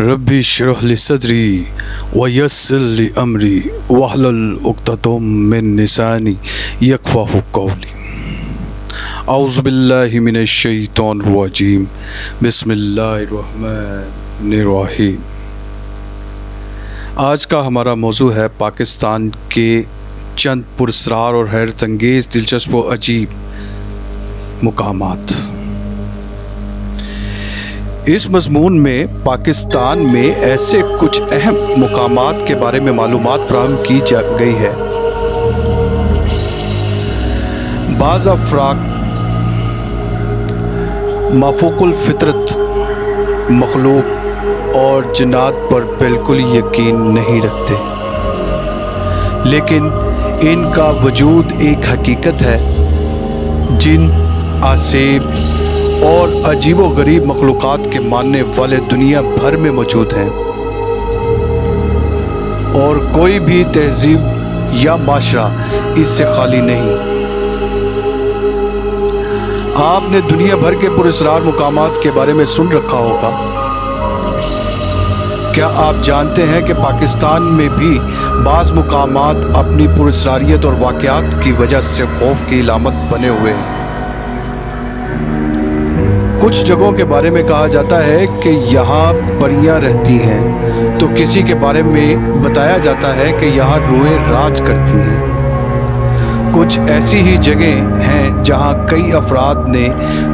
रब्बी इश्रह ली सदरी वयस्सिर ली अमरी वहलुल उक़दतम मिन लिसानी यफ़क़हू क़ौली। औज़ु बिल्लाहि मिनश शैतानिर रजीम। बिस्मिल्लाहिर रहमानिर रहीम। आज का हमारा मौजू है पाकिस्तान के चंद पुरस्कार और हैरत अंगेज़, दिलचस्प और अजीब मुकामात। इस मज़मून में पाकिस्तान में ऐसे कुछ अहम मुकामात के बारे में मालूमात फ़राहम की जा गई है। बाज़ अफ़राद माफ़ूकुल फ़ितरत मखलूक और जिन्नात पर बिल्कुल यकीन नहीं रखते, लेकिन इनका वजूद एक हकीकत है। जिन, आसेब और अजीबो गरीब मखलूक़ात के मानने वाले दुनिया भर में मौजूद हैं, और कोई भी तहज़ीब या माशरा इससे खाली नहीं। आपने दुनिया भर के पुरस्कार मुकामात के बारे में सुन रखा होगा। क्या आप जानते हैं कि पाकिस्तान में भी बाज़ मुकामात अपनी पुरस्कारियत और वाक़यात की वजह से खौफ की इलामत बने हुए हैं। कुछ जगहों के बारे में कहा जाता है कि यहाँ परियां रहती हैं, तो किसी के बारे में बताया जाता है कि यहाँ रूहें राज करती हैं। कुछ ऐसी ही जगह हैं जहाँ कई अफराद ने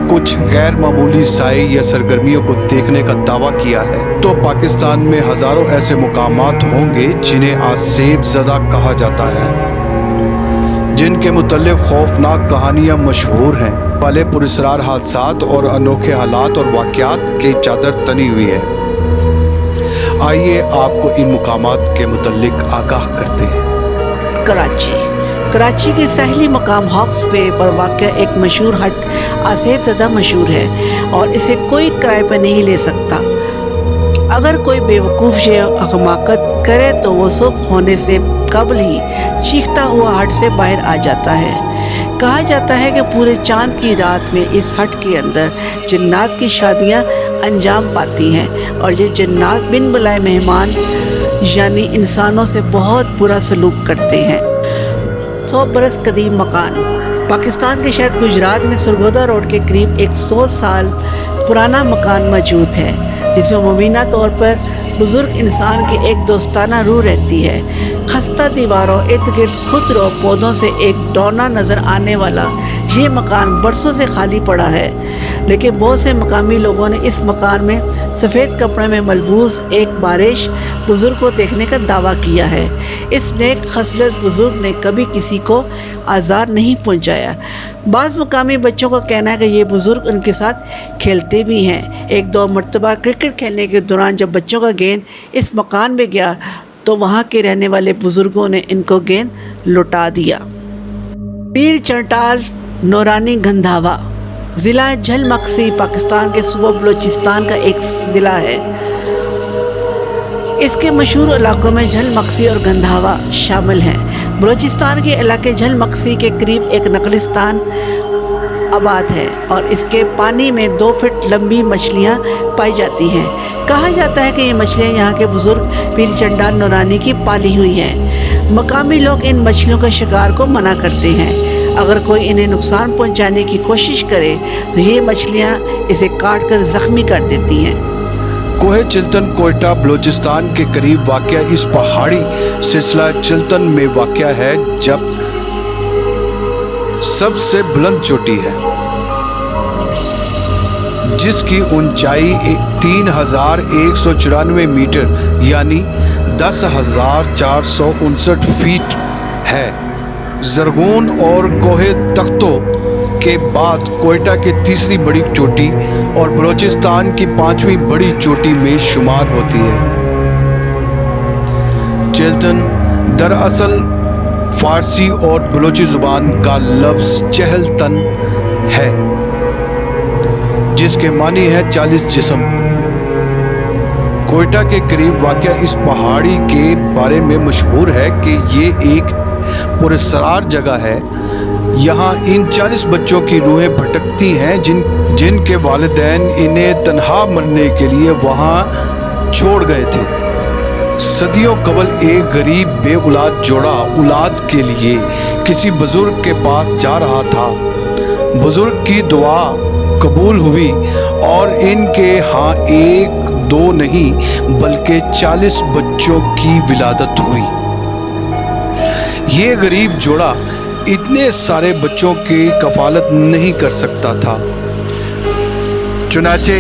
कुछ गैर मामूली साए या सरगर्मियों को देखने का दावा किया है। तो पाकिस्तान में हज़ारों ऐसे मुकामात होंगे जिन्हें आसेब ज़दा कहा जाता है, जिनके मुतल्लिक़ खौफनाक कहानियाँ मशहूर हैं। वाले पुरस्कार हादसात और अनोखे हालात और वाक़यात की चादर तनी हुई है। आइए आपको इन मुकामात के मुतल्लिक़ आगाह करते हैं। कराची के साहिली मकाम हॉक्स पे पर वाक़ एक मशहूर हट आसेब ज़दा मशहूर है और इसे कोई किराए पर नहीं ले सकता। अगर कोई बेवकूफ़ या हमाकत करे तो वो सुबह होने से कबल ही चीखता हुआ हट से बाहर आ जाता है। कहा जाता है कि पूरे चांद की रात में इस हट के अंदर जन्नात की शादियां अंजाम पाती हैं, और ये जन्नात बिन बुलाए मेहमान यानी इंसानों से बहुत बुरा सलूक करते हैं। 100 बरस कदीम मकान पाकिस्तान के शायद गुजरात में सरगोदा रोड के करीब 100 साल पुराना मकान मौजूद है, जिसमें मुबीना तौर पर बुज़ुर्ग इंसान की एक दोस्ताना रूह रहती है। खस्ता दीवारों इर्द गिर्द खुदरो पौधों से एक डौना नज़र आने वाला ये मकान बरसों से खाली पड़ा है, लेकिन बहुत से मकामी लोगों ने इस मकान में सफ़ेद कपड़े में मलबूस एक बारिश बुज़ुर्ग को देखने का दावा किया है। इस नेक खसलत बुज़ुर्ग ने कभी किसी को आज़ार नहीं पहुंचाया। बाज़ मुकामी बच्चों का कहना है कि ये बुज़ुर्ग उनके साथ खेलते भी हैं। एक दो मरतबा क्रिकेट खेलने के दौरान जब बच्चों का गेंद इस मकान में गया तो वहाँ के रहने वाले बुज़ुर्गों ने इनको गेंद लौटा दिया। पीर चंटाल नूरानी गंधावा ज़िला झलमक्सी पाकिस्तान के सूबा बलूचिस्तान का एक ज़िला है। इसके मशहूर इलाकों में झलमक्सी और गंधावा शामिल हैं। बलूचिस्तान के इलाके झलमक्सी के करीब एक नकलिस्तान आबाद है और इसके पानी में 2 फीट लंबी मछलियाँ पाई जाती हैं। कहा जाता है कि ये मछलियाँ यहाँ के बुज़ुर्ग पीर चंडाल नूरानी की पाली हुई हैं। मकामी लोग इन मछलियों के शिकार को मना करते हैं। अगर कोई इन्हें नुकसान पहुँचाने की कोशिश करे तो ये मछलियाँ इसे काट कर ज़ख्मी कर देती हैं। कोहे चिल्तन कोयटा बलूचिस्तान के करीब वाक़या इस पहाड़ी सिलसिला चिल्तन में वाक़या है, जब सबसे बुलंद चोटी है, जिसकी ऊंचाई 3194 मीटर यानी 10,459 फीट है। ज़रगून और कोहे तख्तो के बाद कोयटा की तीसरी बड़ी चोटी और बलूचिस्तान की 5वीं बड़ी चोटी में शुमार होती है। चिल्तन दरअसल फ़ारसी और बलूची ज़ुबान का लफ्ज़ चहलतन है, जिसके मानी है 40 जिस्म। कोयटा के करीब वाक़या इस पहाड़ी के बारे में मशहूर है कि ये एक पुरस्कार जगह है। यहाँ इन 40 बच्चों की रूहें भटकती हैं जिनके वालिदैन इन्हें तन्हा मरने के लिए वहाँ छोड़ गए थे। सदियों कबल एक गरीब बे औलाद जोड़ा औलाद के लिए किसी बुजुर्ग के पास जा रहा था। बुजुर्ग की दुआ कबूल हुई और इनके यहाँ 1-2 नहीं बल्कि 40 बच्चों की विलादत हुई। ये गरीब जोड़ा इतने सारे बच्चों की कफालत नहीं कर सकता था। चुनाचे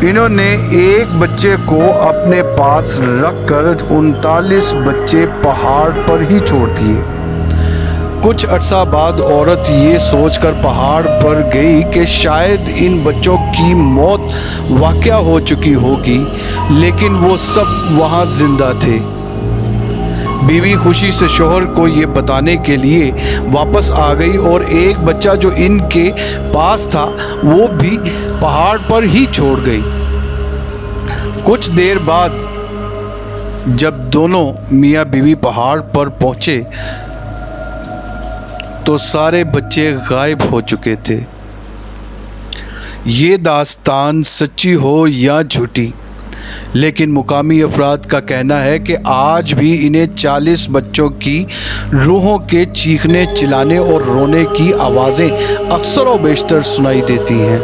इन्होंने एक बच्चे को अपने पास रखकर 39 बच्चे पहाड़ पर ही छोड़ दिए। कुछ अरसा बाद औरत ये सोचकर पहाड़ पर गई कि शायद इन बच्चों की मौत वाक़या हो चुकी होगी, लेकिन वो सब वहाँ जिंदा थे। बीवी खुशी से शोहर को ये बताने के लिए वापस आ गई और एक बच्चा जो इनके पास था वो भी पहाड़ पर ही छोड़ गई। कुछ देर बाद जब दोनों मियाँ बीवी पहाड़ पर पहुँचे तो सारे बच्चे गायब हो चुके थे। ये दास्तान सच्ची हो या झूठी, लेकिन मुकामी अफराद का कहना है कि आज भी इन्हें 40 बच्चों की रूहों के चीखने, चिल्लाने और रोने की आवाज़ें अक्सर और बेशतर सुनाई देती हैं।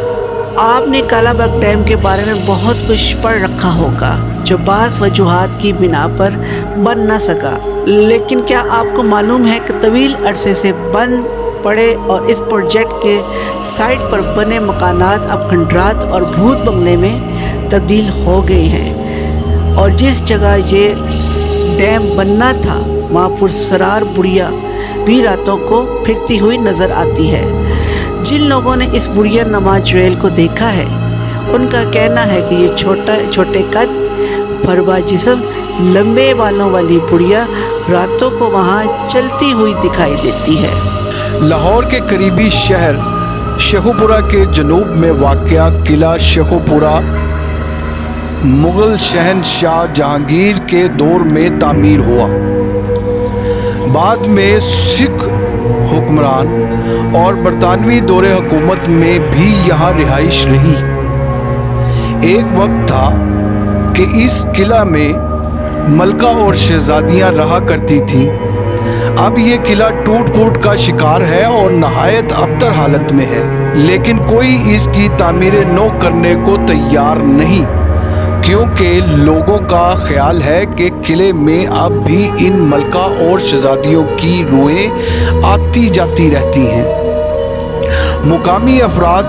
आपने कालाबाग डैम के बारे में बहुत कुछ पढ़ रखा होगा जो बाज़ वजूहात की बिना पर बन ना सका, लेकिन क्या आपको मालूम है कि तवील अरसे से बंद पड़े और इस प्रोजेक्ट के साइट पर बने मकानात अब खंडरात और भूत बंगले में तब्दील हो गए हैं। और जिस जगह ये डैम बनना था वहाँ पुरसरार बुढ़िया भी रातों को फिरती हुई नज़र आती है। जिन लोगों ने इस बुढ़िया नमा ज्वेल को देखा है उनका कहना है कि ये छोटे कद, फरबा जिस्म, लंबे बालों वाली बुढ़िया रातों को वहाँ चलती हुई दिखाई देती है। लाहौर के करीबी शहर शेखुपुरा के जनूब में वाक़या किला शेखुपुरा मुग़ल शहनशाह जहांगीर के दौर में तामीर हुआ। बाद में सिख हुक्मरान और बरतानवी दौरे हुकूमत में भी यहाँ रिहाइश रही। एक वक्त था कि इस किला में मलका और शहजादियाँ रहा करती थीं। अब ये किला टूट फूट का शिकार है और नहायत अबतर हालत में है, लेकिन कोई इसकी तामीर नौ करने को तैयार नहीं, क्योंकि लोगों का ख्याल है कि किले में अब भी इन मलका और शहजादियों की रूहें आती जाती रहती हैं। मुकामी अफराद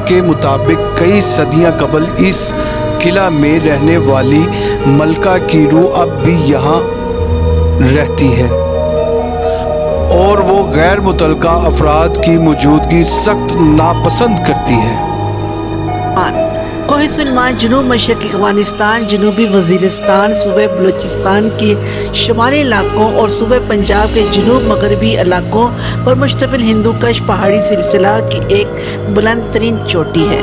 के मुताबिक कई सदियां कबल इस किला में रहने वाली मलका की रूह अब भी यहाँ रहती है और वो गैर मुतलका अफराद की मौजूदगी सख्त नापसंद करती है। कोह सुलेमान जनूब मशरक़ी अफ़ग़ानिस्तान, जनूबी वज़ीरिस्तान, सूबे बलूचिस्तान के शुमाली इलाकों और सूबे पंजाब के जनूब मगरबी इलाकों पर मुश्तमिल हिंदूकश पहाड़ी सिलसिला की एक बुलंद तरीन चोटी है।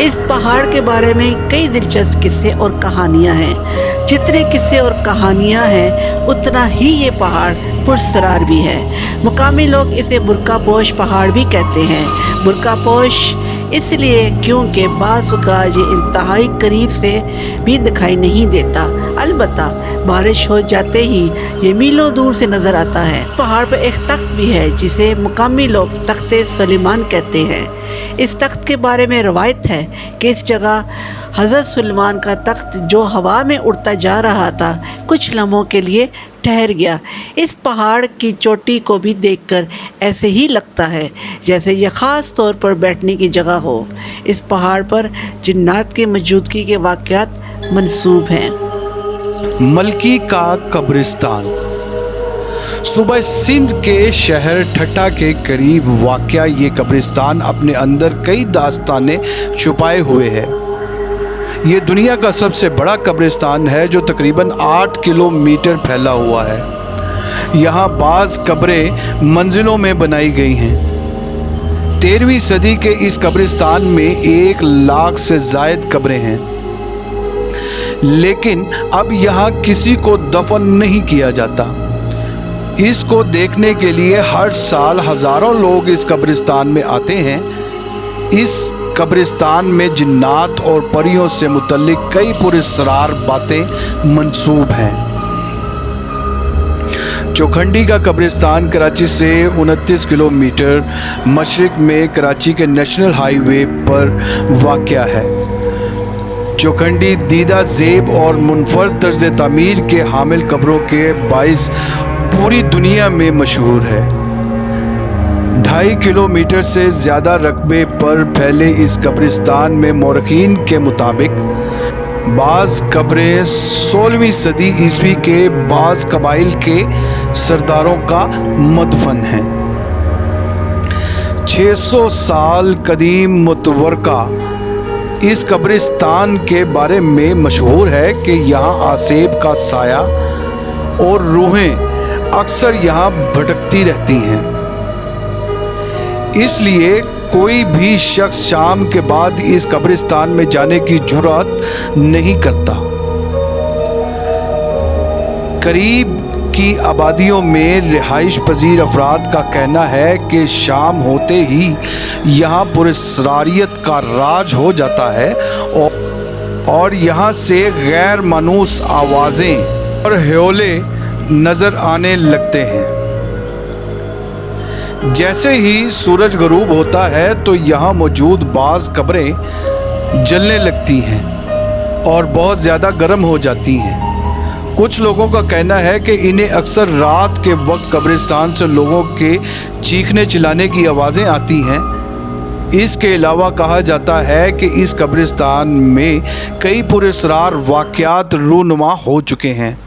इस पहाड़ के बारे में कई दिलचस्प किस्से और कहानियाँ हैं। जितने किस्से और कहानियाँ हैं उतना ही ये पहाड़ पुरसरार भी है। मुकामी लोग इसे बुरकापोश पहाड़ भी कहते हैं। बुरकापोश इसलिए क्योंकि बाज़ ये इंतहाई करीब से भी दिखाई नहीं देता, अलबत्ता बारिश हो जाते ही ये मीलों दूर से नज़र आता है। पहाड़ पर एक तख्त भी है जिसे मुकामी लोग तख्ते सुलेमान कहते हैं। इस तख्त के बारे में रवायत है कि इस जगह हज़रत सुलेमान का तख्त जो हवा में उड़ता जा रहा था कुछ लम्हों के लिए ठहर गया। इस पहाड़ की चोटी को भी देखकर ऐसे ही लगता है जैसे ये ख़ास तौर पर बैठने की जगह हो। इस पहाड़ पर जिन्नात की मौजूदगी के वाक़यात मंसूब हैं। मलकी का कब्रिस्तान सूबा सिंध के शहर ठट्टा के करीब वाक़या ये कब्रिस्तान अपने अंदर कई दास्तानें छुपाए हुए है। ये दुनिया का सबसे बड़ा कब्रिस्तान है जो तकरीबन 8 किलोमीटर फैला हुआ है। यहाँ बाज़ कब्रें मंजिलों में बनाई गई हैं। 13वीं सदी के इस कब्रिस्तान में 1 लाख से ज़ायद कब्रें हैं, लेकिन अब यहाँ किसी को दफन नहीं किया जाता। इसको देखने के लिए हर साल हज़ारों लोग इस कब्रिस्तान में आते हैं। इस कब्रिस्तान में जिन्नात और परियों से मुतल्लिक कई पुरस्कार बातें मंसूब हैं। चौखंडी का कब्रिस्तान कराची से 29 किलोमीटर मशरिक में कराची के नेशनल हाईवे पर वाक़या है। चौखंडी दीदा ज़ेब और मुनफरद तर्ज़ तामीर के हामिल कब्रों के बाइस पूरी दुनिया में मशहूर है। 2.5 किलोमीटर से ज़्यादा रकबे पर फैले इस कब्रिस्तान में मौरखीन के मुताबिक बाज़ कब्रें 16वीं सदी ईस्वी के बाज़ कबाइल के सरदारों का मदफन है। 600 साल कदीम मुतवरका इस कब्रिस्तान के बारे में मशहूर है कि यहाँ आसेब का साया और रूहें अक्सर यहाँ भटकती रहती हैं। इसलिए कोई भी शख्स शाम के बाद इस कब्रिस्तान में जाने की जुर्रत नहीं करता। करीब की आबादियों में रिहाइश पजीर अफराद का कहना है कि शाम होते ही यहाँ पुरस्कारियत का राज हो जाता है और यहाँ से गैर मानूस आवाज़ें और ह्योले नज़र आने लगते हैं। जैसे ही सूरज गरूब होता है तो यहाँ मौजूद बाज़ कब्रें जलने लगती हैं और बहुत ज़्यादा गर्म हो जाती हैं। कुछ लोगों का कहना है कि इन्हें अक्सर रात के वक्त कब्रिस्तान से लोगों के चीखने चिल्लाने की आवाज़ें आती हैं। इसके अलावा कहा जाता है कि इस कब्रिस्तान में कई पुरस्कार वाक़यात रूनुमा हो चुके हैं।